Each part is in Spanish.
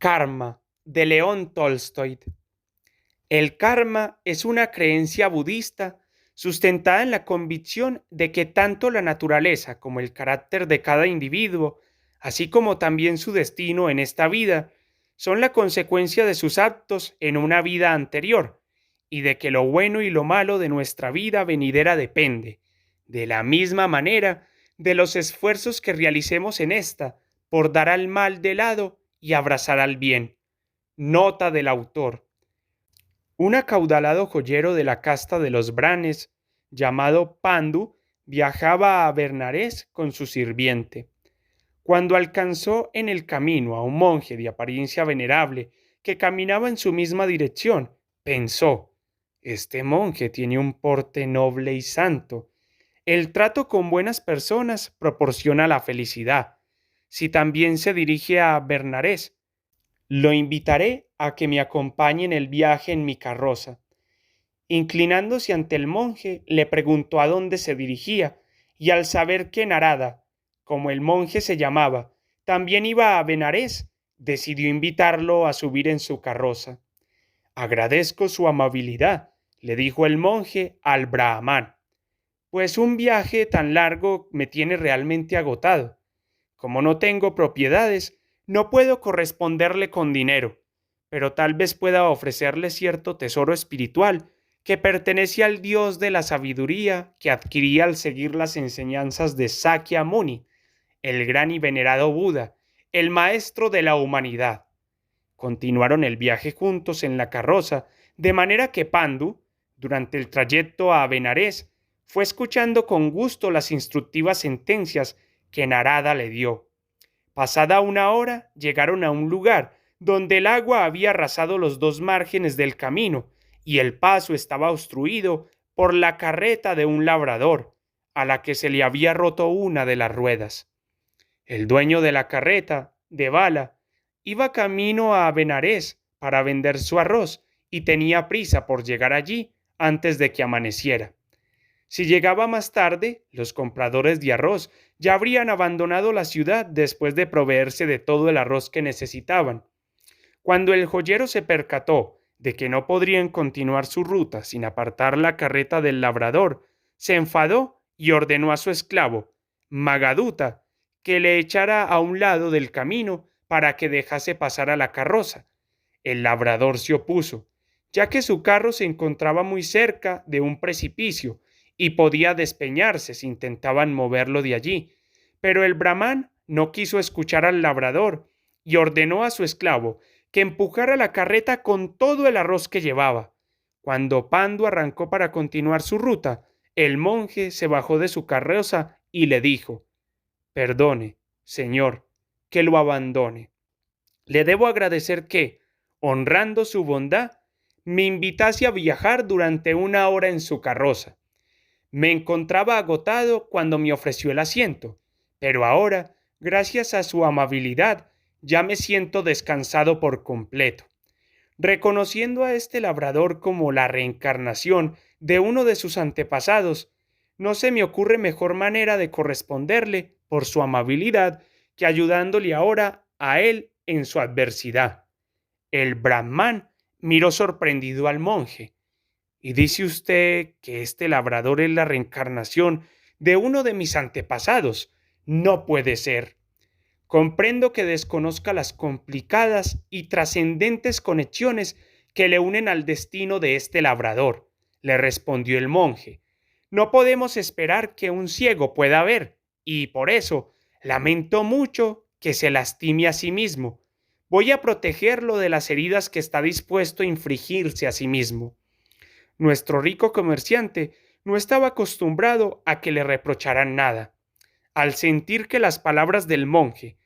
Karma, de León Tolstoy. El karma es una creencia budista sustentada en la convicción de que tanto la naturaleza como el carácter de cada individuo, así como también su destino en esta vida, son la consecuencia de sus actos en una vida anterior, y de que lo bueno y lo malo de nuestra vida venidera depende, de la misma manera, de los esfuerzos que realicemos en esta por dar al mal de lado y abrazar al bien. Nota del autor. Un acaudalado joyero de la casta de los Branes, llamado Pandu, viajaba a Benares con su sirviente. Cuando alcanzó en el camino a un monje de apariencia venerable que caminaba en su misma dirección, pensó: este monje tiene un porte noble y santo. El trato con buenas personas proporciona la felicidad. Si también se dirige a Benares, lo invitaré a que me acompañe en el viaje en mi carroza. Inclinándose ante el monje, le preguntó a dónde se dirigía, y al saber que Narada, como el monje se llamaba, también iba a Benares, decidió invitarlo a subir en su carroza. Agradezco su amabilidad, le dijo el monje al brahmán, pues un viaje tan largo me tiene realmente agotado. Como no tengo propiedades, no puedo corresponderle con dinero, pero tal vez pueda ofrecerle cierto tesoro espiritual que pertenece al Dios de la sabiduría que adquirí al seguir las enseñanzas de Sakya Muni, el gran y venerado Buda, el maestro de la humanidad. Continuaron el viaje juntos en la carroza, de manera que Pandu, durante el trayecto a Benares, fue escuchando con gusto las instructivas sentencias que Narada le dio. Pasada una hora, llegaron a un lugar donde el agua había arrasado los dos márgenes del camino y el paso estaba obstruido por la carreta de un labrador, a la que se le había roto una de las ruedas. El dueño de la carreta, de bala, iba camino a Benares para vender su arroz y tenía prisa por llegar allí antes de que amaneciera. Si llegaba más tarde, los compradores de arroz ya habrían abandonado la ciudad después de proveerse de todo el arroz que necesitaban. Cuando el joyero se percató de que no podrían continuar su ruta sin apartar la carreta del labrador, se enfadó y ordenó a su esclavo, Magaduta, que le echara a un lado del camino para que dejase pasar a la carroza. El labrador se opuso, ya que su carro se encontraba muy cerca de un precipicio y podía despeñarse si intentaban moverlo de allí. Pero el brahmán no quiso escuchar al labrador y ordenó a su esclavo que empujara la carreta con todo el arroz que llevaba. Cuando Pandu arrancó para continuar su ruta, el monje se bajó de su carroza y le dijo: perdone, señor, que lo abandone. Le debo agradecer que, honrando su bondad, me invitase a viajar durante una hora en su carroza. Me encontraba agotado cuando me ofreció el asiento, pero ahora, gracias a su amabilidad, ya me siento descansado por completo. Reconociendo a este labrador como la reencarnación de uno de sus antepasados, no se me ocurre mejor manera de corresponderle por su amabilidad que ayudándole ahora a él en su adversidad. El brahmán miró sorprendido al monje. ¿Y dice usted que este labrador es la reencarnación de uno de mis antepasados? No puede ser. Comprendo que desconozca las complicadas y trascendentes conexiones que le unen al destino de este labrador, le respondió el monje. No podemos esperar que un ciego pueda ver, y por eso lamento mucho que se lastime a sí mismo. Voy a protegerlo de las heridas que está dispuesto a infligirse a sí mismo. Nuestro rico comerciante no estaba acostumbrado a que le reprocharan nada. Al sentir que las palabras del monje,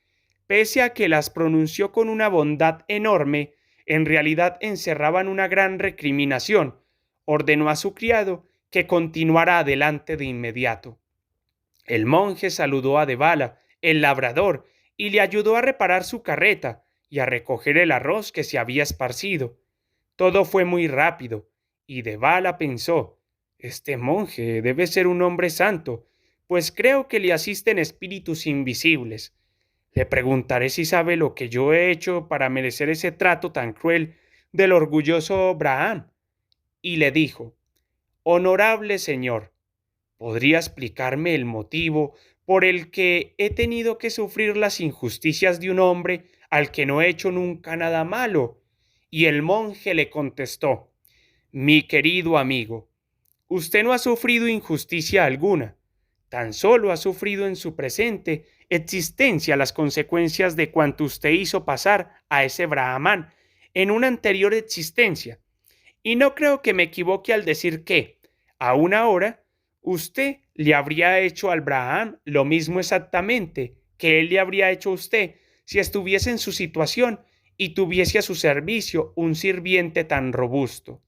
pese a que las pronunció con una bondad enorme, en realidad encerraban una gran recriminación, ordenó a su criado que continuara adelante de inmediato. El monje saludó a Devala, el labrador, y le ayudó a reparar su carreta y a recoger el arroz que se había esparcido. Todo fue muy rápido, y Devala pensó: este monje debe ser un hombre santo, pues creo que le asisten espíritus invisibles. Le preguntaré si sabe lo que yo he hecho para merecer ese trato tan cruel del orgulloso Braham. Y le dijo: Honorable señor, ¿podría explicarme el motivo por el que he tenido que sufrir las injusticias de un hombre al que no he hecho nunca nada malo? Y el monje le contestó: Mi querido amigo, usted no ha sufrido injusticia alguna, tan solo ha sufrido en su presente existencia las consecuencias de cuanto usted hizo pasar a ese Brahman en una anterior existencia. Y no creo que me equivoque al decir que, aún ahora, usted le habría hecho al Brahman lo mismo exactamente que él le habría hecho a usted si estuviese en su situación y tuviese a su servicio un sirviente tan robusto.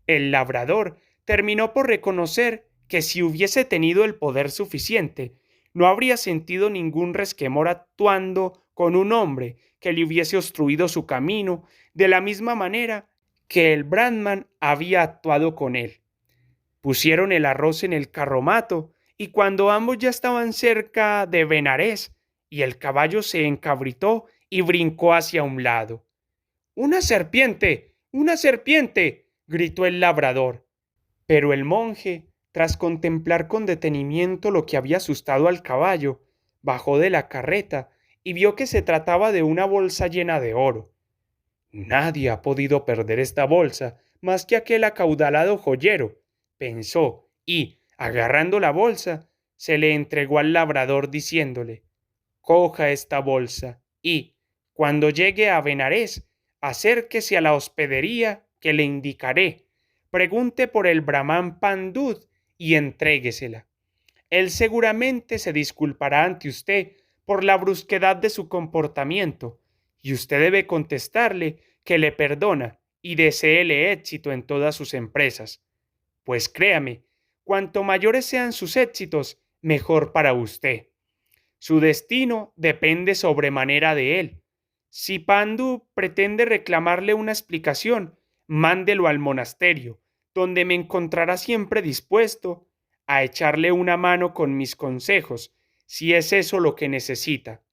El labrador terminó por reconocer que si hubiese tenido el poder suficiente, no habría sentido ningún resquemor actuando con un hombre que le hubiese obstruido su camino de la misma manera que el Brahman había actuado con él. Pusieron el arroz en el carromato y cuando ambos ya estaban cerca de Benarés y el caballo se encabritó y brincó hacia un lado. ¡Una serpiente! ¡Una serpiente! Gritó el labrador. Pero el monje, tras contemplar con detenimiento lo que había asustado al caballo, bajó de la carreta y vio que se trataba de una bolsa llena de oro. Nadie ha podido perder esta bolsa más que aquel acaudalado joyero, pensó, y, agarrando la bolsa, se le entregó al labrador diciéndole: Coja esta bolsa y, cuando llegue a Benarés, acérquese a la hospedería que le indicaré, pregunte por el Brahman Pandud y entréguesela. Él seguramente se disculpará ante usted por la brusquedad de su comportamiento, y usted debe contestarle que le perdona y deséele éxito en todas sus empresas. Pues créame, cuanto mayores sean sus éxitos, mejor para usted. Su destino depende sobremanera de él. Si Pandu pretende reclamarle una explicación, mándelo al monasterio, donde me encontrará siempre dispuesto a echarle una mano con mis consejos, si es eso lo que necesita.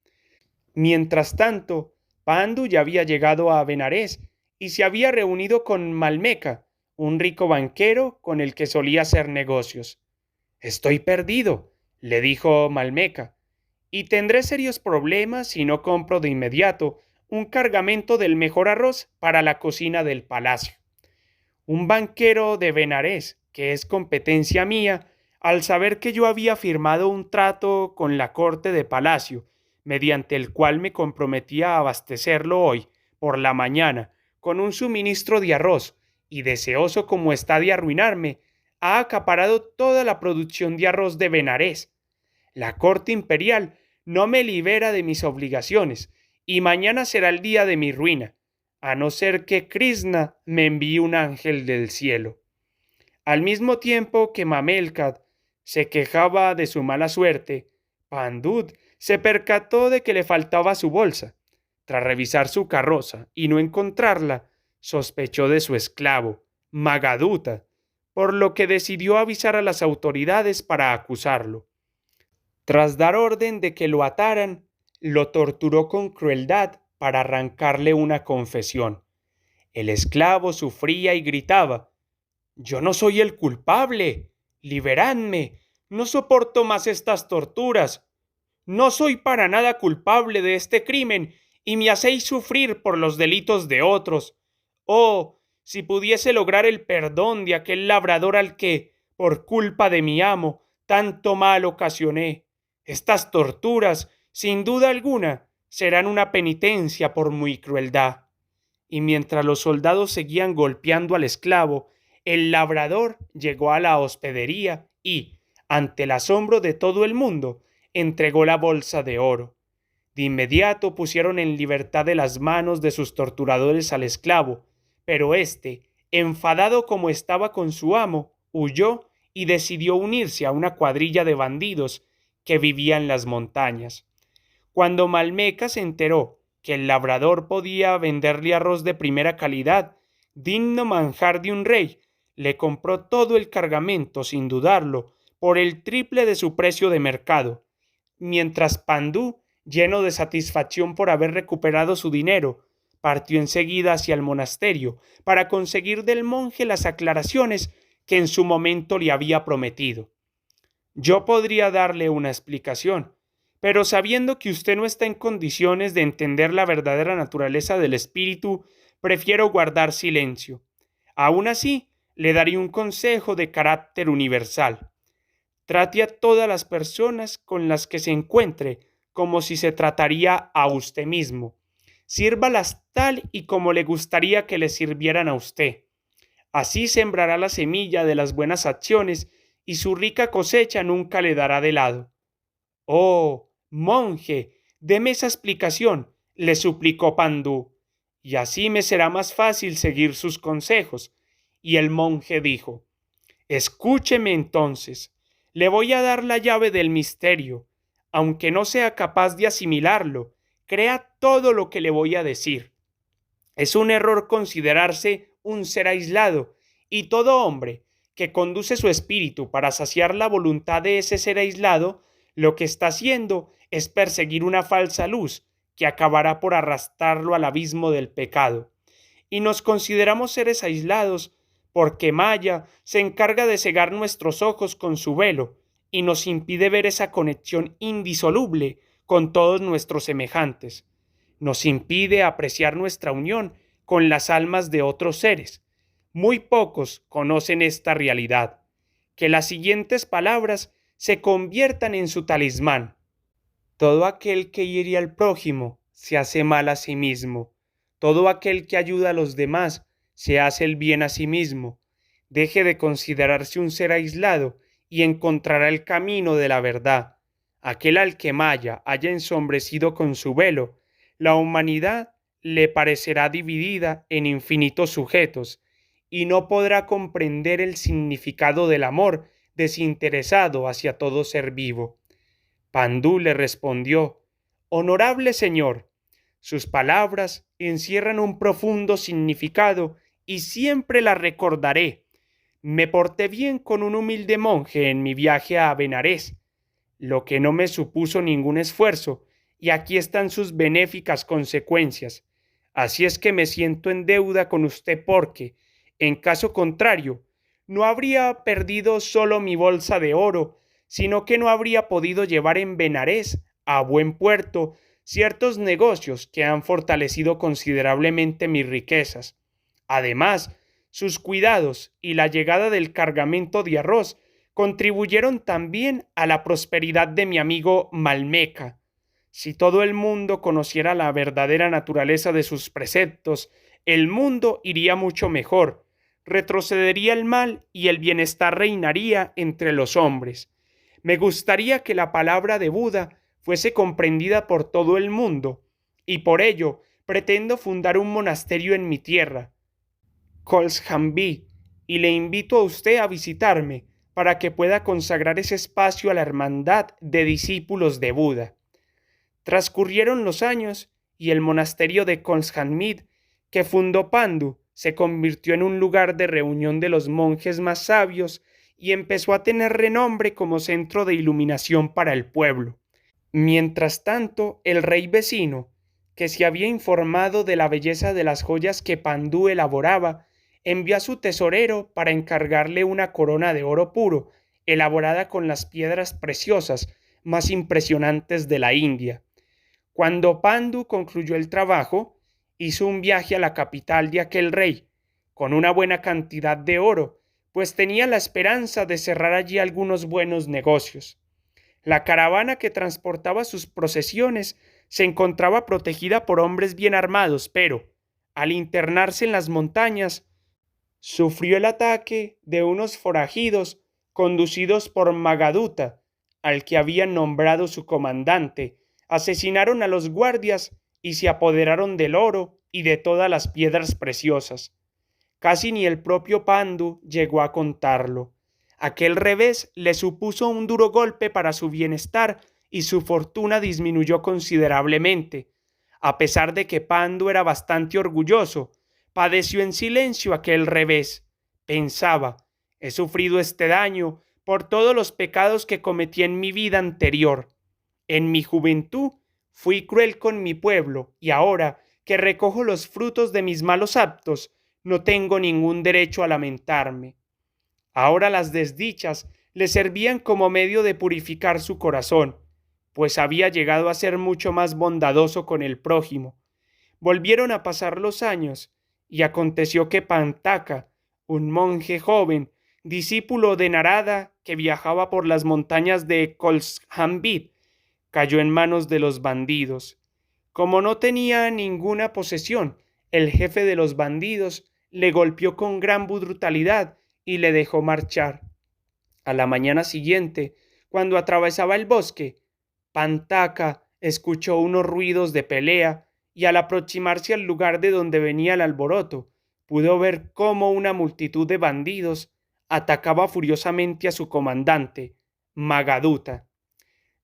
Mientras tanto, Pandu ya había llegado a Benarés y se había reunido con Malmeca, un rico banquero con el que solía hacer negocios. Estoy perdido, le dijo Malmeca, y tendré serios problemas si no compro de inmediato un cargamento del mejor arroz para la cocina del palacio. Un banquero de Benarés, que es competencia mía, al saber que yo había firmado un trato con la corte de palacio, mediante el cual me comprometía a abastecerlo hoy, por la mañana, con un suministro de arroz, y deseoso como está de arruinarme, ha acaparado toda la producción de arroz de Benarés. La corte imperial no me libera de mis obligaciones, y mañana será el día de mi ruina, a no ser que Krishna me envíe un ángel del cielo. Al mismo tiempo que Mamelkat se quejaba de su mala suerte, Pandud se percató de que le faltaba su bolsa. Tras revisar su carroza y no encontrarla, sospechó de su esclavo, Magaduta, por lo que decidió avisar a las autoridades para acusarlo. Tras dar orden de que lo ataran, lo torturó con crueldad para arrancarle una confesión. El esclavo sufría y gritaba: Yo no soy el culpable. Liberadme. No soporto más estas torturas. No soy para nada culpable de este crimen y me hacéis sufrir por los delitos de otros. Oh, si pudiese lograr el perdón de aquel labrador al que, por culpa de mi amo, tanto mal ocasioné. Estas torturas, sin duda alguna, serán una penitencia por mi crueldad. Y mientras los soldados seguían golpeando al esclavo, el labrador llegó a la hospedería y, ante el asombro de todo el mundo, entregó la bolsa de oro. De inmediato pusieron en libertad de las manos de sus torturadores al esclavo, pero éste, enfadado como estaba con su amo, huyó y decidió unirse a una cuadrilla de bandidos que vivía en las montañas. Cuando Malmeca se enteró que el labrador podía venderle arroz de primera calidad, digno manjar de un rey, le compró todo el cargamento sin dudarlo, por el triple de su precio de mercado, mientras Pandú lleno de satisfacción por haber recuperado su dinero, partió enseguida hacia el monasterio para conseguir del monje las aclaraciones que en su momento le había prometido. Yo podría darle una explicación, pero sabiendo que usted no está en condiciones de entender la verdadera naturaleza del espíritu, prefiero guardar silencio. Aún así, le daré un consejo de carácter universal. Trate a todas las personas con las que se encuentre como si se trataría a usted mismo. Sírvalas tal y como le gustaría que le sirvieran a usted. Así sembrará la semilla de las buenas acciones y su rica cosecha nunca le dará de lado. Oh, monje, deme esa explicación, le suplicó Pandú, y así me será más fácil seguir sus consejos. Y el monje dijo: escúcheme entonces, le voy a dar la llave del misterio. Aunque no sea capaz de asimilarlo, crea todo lo que le voy a decir. Es un error considerarse un ser aislado, y todo hombre que conduce su espíritu para saciar la voluntad de ese ser aislado, lo que está haciendo es perseguir una falsa luz que acabará por arrastrarlo al abismo del pecado. Y nos consideramos seres aislados porque Maya se encarga de cegar nuestros ojos con su velo y nos impide ver esa conexión indisoluble con todos nuestros semejantes. Nos impide apreciar nuestra unión con las almas de otros seres. Muy pocos conocen esta realidad. Que las siguientes palabras se conviertan en su talismán. Todo aquel que hiere al prójimo se hace mal a sí mismo. Todo aquel que ayuda a los demás se hace el bien a sí mismo. Deje de considerarse un ser aislado y encontrará el camino de la verdad. Aquel al que Maya haya ensombrecido con su velo, la humanidad le parecerá dividida en infinitos sujetos y no podrá comprender el significado del amor desinteresado hacia todo ser vivo. Pandú le respondió: honorable señor, sus palabras encierran un profundo significado y siempre las recordaré. Me porté bien con un humilde monje en mi viaje a Benarés, lo que no me supuso ningún esfuerzo, y aquí están sus benéficas consecuencias. Así es que me siento en deuda con usted porque, en caso contrario, no habría perdido solo mi bolsa de oro, sino que no habría podido llevar en Benarés a buen puerto ciertos negocios que han fortalecido considerablemente mis riquezas. Además, sus cuidados y la llegada del cargamento de arroz contribuyeron también a la prosperidad de mi amigo Malmeca. Si todo el mundo conociera la verdadera naturaleza de sus preceptos, el mundo iría mucho mejor, retrocedería el mal y el bienestar reinaría entre los hombres. Me gustaría que la palabra de Buda fuese comprendida por todo el mundo, y por ello pretendo fundar un monasterio en mi tierra, Colshambi, y le invito a usted a visitarme para que pueda consagrar ese espacio a la hermandad de discípulos de Buda. Transcurrieron los años y el monasterio de Colshamid, que fundó Pandu, se convirtió en un lugar de reunión de los monjes más sabios y empezó a tener renombre como centro de iluminación para el pueblo. Mientras tanto, el rey vecino, que se había informado de la belleza de las joyas que Pandú elaboraba, envió a su tesorero para encargarle una corona de oro puro, elaborada con las piedras preciosas más impresionantes de la India. Cuando Pandú concluyó el trabajo, hizo un viaje a la capital de aquel rey, con una buena cantidad de oro, pues tenía la esperanza de cerrar allí algunos buenos negocios. La caravana que transportaba sus procesiones se encontraba protegida por hombres bien armados, pero, al internarse en las montañas, sufrió el ataque de unos forajidos conducidos por Magaduta, al que habían nombrado su comandante. Asesinaron a los guardias y se apoderaron del oro y de todas las piedras preciosas. Casi ni el propio Pandu llegó a contarlo. Aquel revés le supuso un duro golpe para su bienestar y su fortuna disminuyó considerablemente. A pesar de que Pandu era bastante orgulloso, padeció en silencio aquel revés. Pensaba: he sufrido este daño por todos los pecados que cometí en mi vida anterior. En mi juventud Fui cruel con mi pueblo y ahora que recojo los frutos de mis malos actos, no tengo ningún derecho a lamentarme. Ahora las desdichas le servían como medio de purificar su corazón, pues había llegado a ser mucho más bondadoso con el prójimo. Volvieron a pasar los años, y aconteció que Pantaka, un monje joven, discípulo de Narada que viajaba por las montañas de Kolsambit, cayó en manos de los bandidos. Como no tenía ninguna posesión, el jefe de los bandidos le golpeó con gran brutalidad y le dejó marchar. A la mañana siguiente, cuando atravesaba el bosque, Pantaka escuchó unos ruidos de pelea y al aproximarse al lugar de donde venía el alboroto, pudo ver cómo una multitud de bandidos atacaba furiosamente a su comandante, Magaduta.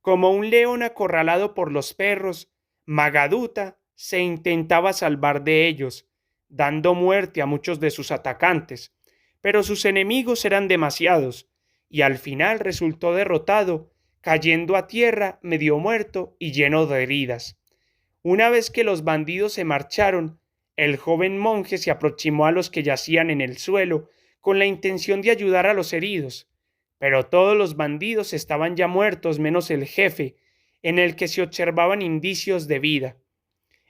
Como un león acorralado por los perros, Magaduta se intentaba salvar de ellos, dando muerte a muchos de sus atacantes, pero sus enemigos eran demasiados, y al final resultó derrotado, cayendo a tierra medio muerto y lleno de heridas. Una vez que los bandidos se marcharon, el joven monje se aproximó a los que yacían en el suelo con la intención de ayudar a los heridos, pero todos los bandidos estaban ya muertos menos el jefe, en el que se observaban indicios de vida.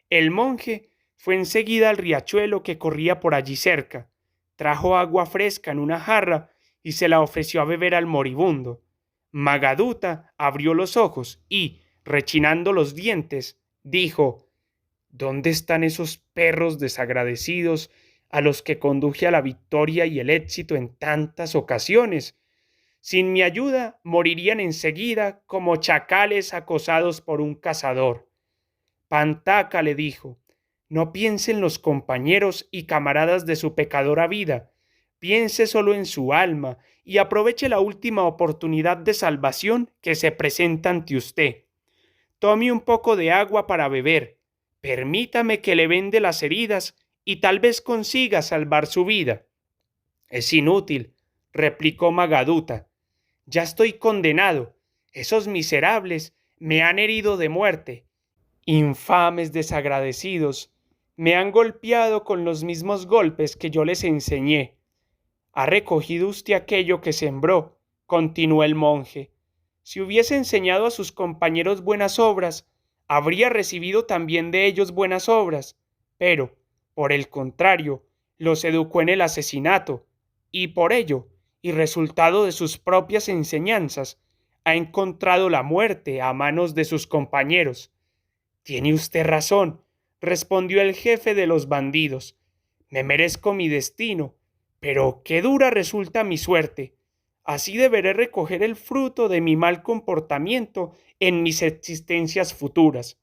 El monje fue enseguida al riachuelo que corría por allí cerca, trajo agua fresca en una jarra y se la ofreció a beber al moribundo. Magaduta abrió los ojos y, rechinando los dientes, dijo: ¿Dónde están esos perros desagradecidos a los que conduje a la victoria y el éxito en tantas ocasiones? Sin mi ayuda morirían enseguida como chacales acosados por un cazador. Pantaka le dijo: no piense en los compañeros y camaradas de su pecadora vida, piense solo en su alma y aproveche la última oportunidad de salvación que se presenta ante usted. Tome un poco de agua para beber, permítame que le vende las heridas y tal vez consiga salvar su vida. Es inútil, replicó Magaduta. Ya estoy condenado. Esos miserables me han herido de muerte. Infames desagradecidos, me han golpeado con los mismos golpes que yo les enseñé. ¿Ha recogido usted aquello que sembró?, continuó el monje. Si hubiese enseñado a sus compañeros buenas obras, habría recibido también de ellos buenas obras, pero, por el contrario, los educó en el asesinato, y por ello, y resultado de sus propias enseñanzas, ha encontrado la muerte a manos de sus compañeros. Tiene usted razón, respondió el jefe de los bandidos. Me merezco mi destino, pero qué dura resulta mi suerte. Así deberé recoger el fruto de mi mal comportamiento en mis existencias futuras.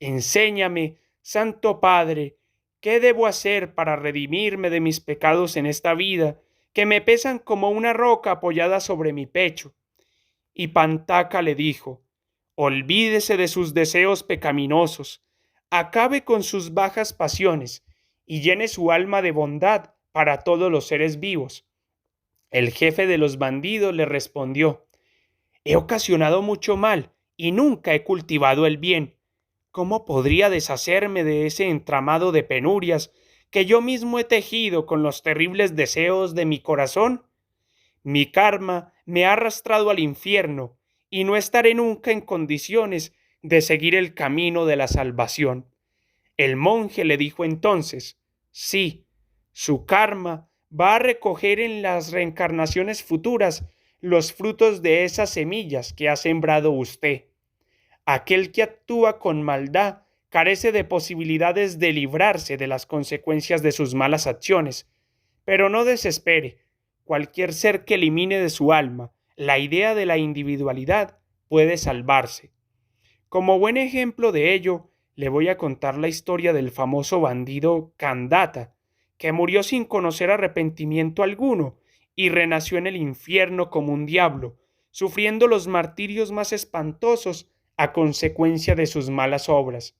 Enséñame, Santo Padre, ¿qué debo hacer para redimirme de mis pecados en esta vida, que me pesan como una roca apoyada sobre mi pecho? Y Pantaka le dijo: olvídese de sus deseos pecaminosos, acabe con sus bajas pasiones y llene su alma de bondad para todos los seres vivos. El jefe de los bandidos le respondió: he ocasionado mucho mal y nunca he cultivado el bien. ¿Cómo podría deshacerme de ese entramado de penurias que yo mismo he tejido con los terribles deseos de mi corazón? Mi karma me ha arrastrado al infierno y no estaré nunca en condiciones de seguir el camino de la salvación. El monje le dijo entonces: sí, su karma va a recoger en las reencarnaciones futuras los frutos de esas semillas que ha sembrado usted. Aquel que actúa con maldad carece de posibilidades de librarse de las consecuencias de sus malas acciones. Pero no desespere. Cualquier ser que elimine de su alma la idea de la individualidad puede salvarse. Como buen ejemplo de ello, le voy a contar la historia del famoso bandido Kandata, que murió sin conocer arrepentimiento alguno y renació en el infierno como un diablo, sufriendo los martirios más espantosos a consecuencia de sus malas obras.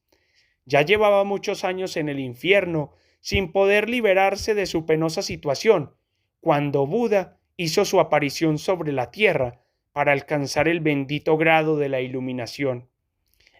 Ya llevaba muchos años en el infierno sin poder liberarse de su penosa situación, cuando Buda hizo su aparición sobre la tierra para alcanzar el bendito grado de la iluminación.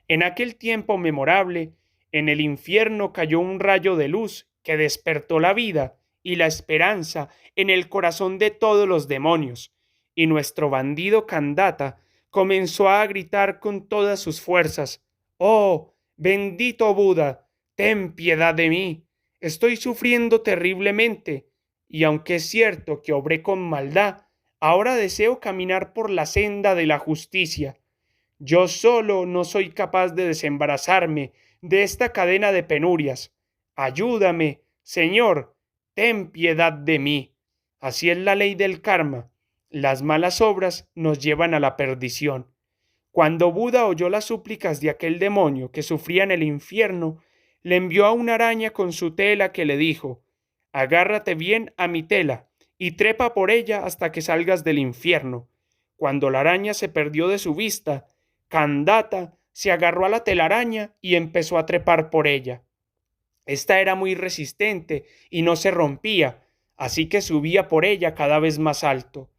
En aquel tiempo memorable, en el infierno cayó un rayo de luz que despertó la vida y la esperanza en el corazón de todos los demonios, y nuestro bandido Candata comenzó a gritar con todas sus fuerzas: «Oh, bendito Buda, ten piedad de mí. Estoy sufriendo terriblemente, y aunque es cierto que obré con maldad, ahora deseo caminar por la senda de la justicia. Yo solo no soy capaz de desembarazarme de esta cadena de penurias. Ayúdame, Señor, ten piedad de mí». Así es la ley del karma. Las malas obras nos llevan a la perdición. Cuando Buda oyó las súplicas de aquel demonio que sufría en el infierno, le envió a una araña con su tela que le dijo: «Agárrate bien a mi tela y trepa por ella hasta que salgas del infierno». Cuando la araña se perdió de su vista, Candata se agarró a la telaraña y empezó a trepar por ella. Esta era muy resistente y no se rompía, así que subía por ella cada vez más alto.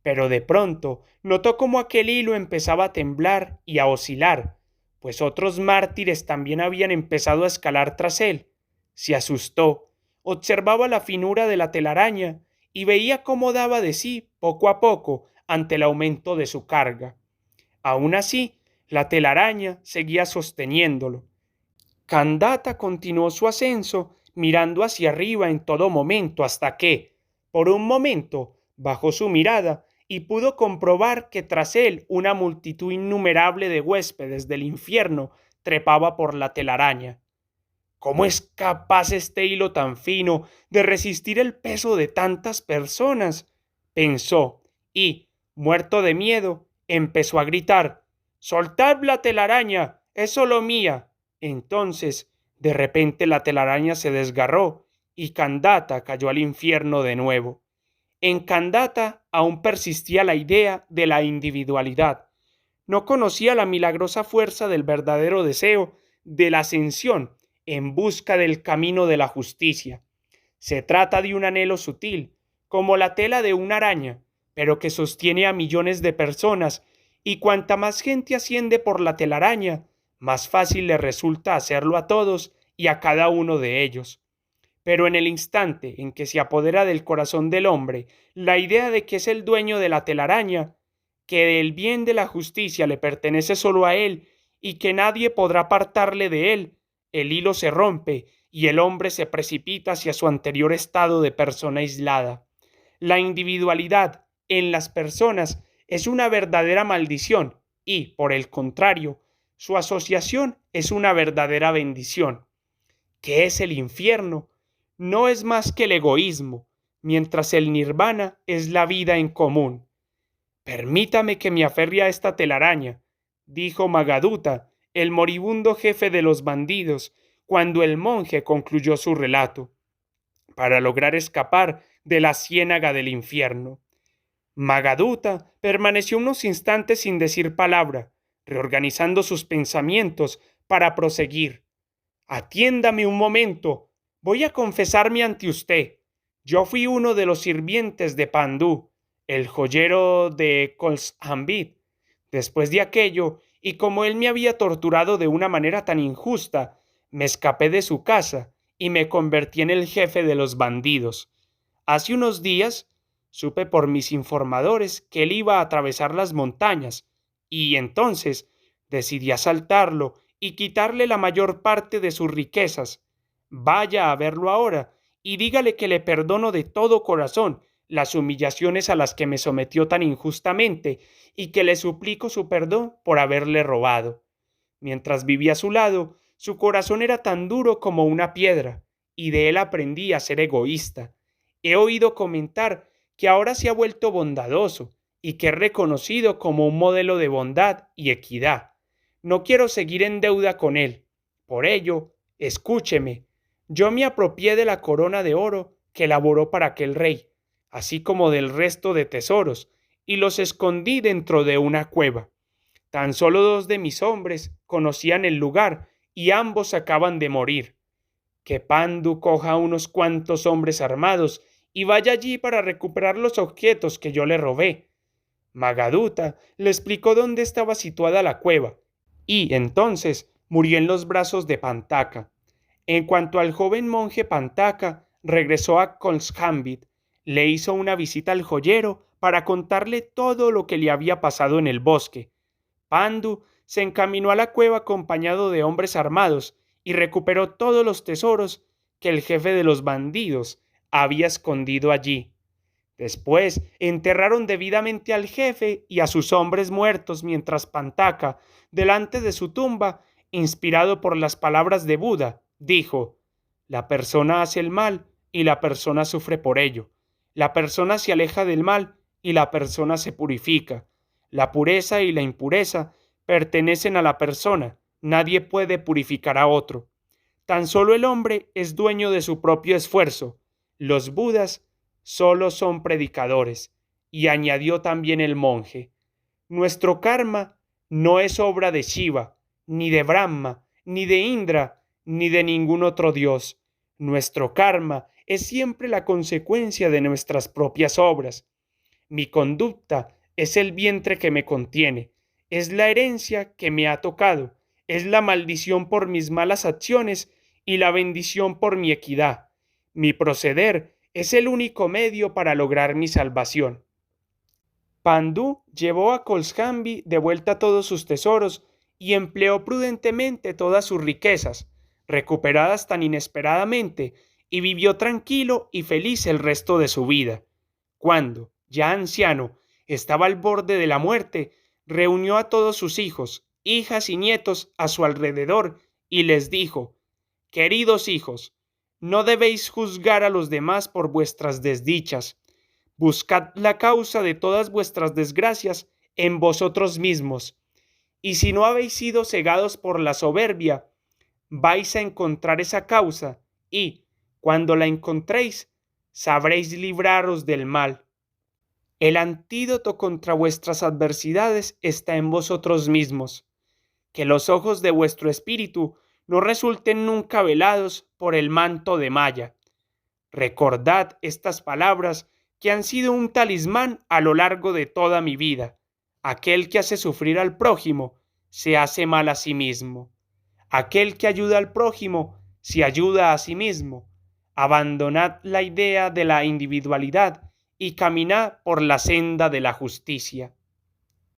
Pero de pronto notó cómo aquel hilo empezaba a temblar y a oscilar, pues otros mártires también habían empezado a escalar tras él. Se asustó, observaba la finura de la telaraña y veía cómo daba de sí poco a poco ante el aumento de su carga. Aún así, la telaraña seguía sosteniéndolo. Candata continuó su ascenso mirando hacia arriba en todo momento hasta que, por un momento, bajó su mirada y pudo comprobar que tras él una multitud innumerable de huéspedes del infierno trepaba por la telaraña. ¿Cómo es capaz este hilo tan fino de resistir el peso de tantas personas?, pensó, y, muerto de miedo, empezó a gritar: «¡Soltad la telaraña! ¡Es solo mía!». Entonces, de repente la telaraña se desgarró y Candata cayó al infierno de nuevo. En Candata aún persistía la idea de la individualidad. No conocía la milagrosa fuerza del verdadero deseo de la ascensión en busca del camino de la justicia. Se trata de un anhelo sutil, como la tela de una araña, pero que sostiene a millones de personas, y cuanta más gente asciende por la telaraña, más fácil le resulta hacerlo a todos y a cada uno de ellos. Pero en el instante en que se apodera del corazón del hombre la idea de que es el dueño de la telaraña, que el bien de la justicia le pertenece solo a él y que nadie podrá apartarle de él, el hilo se rompe y el hombre se precipita hacia su anterior estado de persona aislada. La individualidad en las personas es una verdadera maldición y, por el contrario, su asociación es una verdadera bendición. ¿Qué es el infierno? No es más que el egoísmo, mientras el nirvana es la vida en común. «Permítame que me aferre a esta telaraña», dijo Magaduta, el moribundo jefe de los bandidos, cuando el monje concluyó su relato, «para lograr escapar de la ciénaga del infierno». Magaduta permaneció unos instantes sin decir palabra, reorganizando sus pensamientos para proseguir. «Atiéndame un momento. Voy a confesarme ante usted. Yo fui uno de los sirvientes de Pandú, el joyero de Colshambid. Después de aquello, y como él me había torturado de una manera tan injusta, me escapé de su casa y me convertí en el jefe de los bandidos. Hace unos días supe por mis informadores que él iba a atravesar las montañas, y entonces decidí asaltarlo y quitarle la mayor parte de sus riquezas. Vaya a verlo ahora y dígale que le perdono de todo corazón las humillaciones a las que me sometió tan injustamente y que le suplico su perdón por haberle robado. Mientras vivía a su lado, su corazón era tan duro como una piedra, y de él aprendí a ser egoísta. He oído comentar que ahora se ha vuelto bondadoso y que es reconocido como un modelo de bondad y equidad. No quiero seguir en deuda con él. Por ello, escúcheme. Yo me apropié de la corona de oro que elaboró para aquel rey, así como del resto de tesoros, y los escondí dentro de una cueva. Tan solo 2 de mis hombres conocían el lugar y ambos acaban de morir. Que Pandu coja unos cuantos hombres armados y vaya allí para recuperar los objetos que yo le robé». Magaduta le explicó dónde estaba situada la cueva y entonces murió en los brazos de Pantaka. En cuanto al joven monje Pantaka, regresó a Colscambit, le hizo una visita al joyero para contarle todo lo que le había pasado en el bosque. Pandu se encaminó a la cueva acompañado de hombres armados y recuperó todos los tesoros que el jefe de los bandidos había escondido allí. Después enterraron debidamente al jefe y a sus hombres muertos mientras Pantaka, delante de su tumba, inspirado por las palabras de Buda, dijo: la persona hace el mal y la persona sufre por ello. La persona se aleja del mal y la persona se purifica. La pureza y la impureza pertenecen a la persona. Nadie puede purificar a otro. Tan solo el hombre es dueño de su propio esfuerzo. Los Budas solo son predicadores. Y añadió también el monje: nuestro karma no es obra de Shiva, ni de Brahma, ni de Indra, ni de ningún otro dios. Nuestro karma es siempre la consecuencia de nuestras propias obras. Mi conducta es el vientre que me contiene, es la herencia que me ha tocado, es la maldición por mis malas acciones y la bendición por mi equidad. Mi proceder es el único medio para lograr mi salvación. Pandú llevó a Colscambi de vuelta todos sus tesoros y empleó prudentemente todas sus riquezas, recuperadas tan inesperadamente, y vivió tranquilo y feliz el resto de su vida. Cuando, ya anciano, estaba al borde de la muerte, reunió a todos sus hijos, hijas y nietos a su alrededor y les dijo: queridos hijos, no debéis juzgar a los demás por vuestras desdichas. Buscad la causa de todas vuestras desgracias en vosotros mismos, y si no habéis sido cegados por la soberbia, vais a encontrar esa causa y, cuando la encontréis, sabréis libraros del mal. El antídoto contra vuestras adversidades está en vosotros mismos. Que los ojos de vuestro espíritu no resulten nunca velados por el manto de malla. Recordad estas palabras que han sido un talismán a lo largo de toda mi vida. Aquel que hace sufrir al prójimo se hace mal a sí mismo. Aquel que ayuda al prójimo se ayuda a sí mismo. Abandonad la idea de la individualidad y caminad por la senda de la justicia.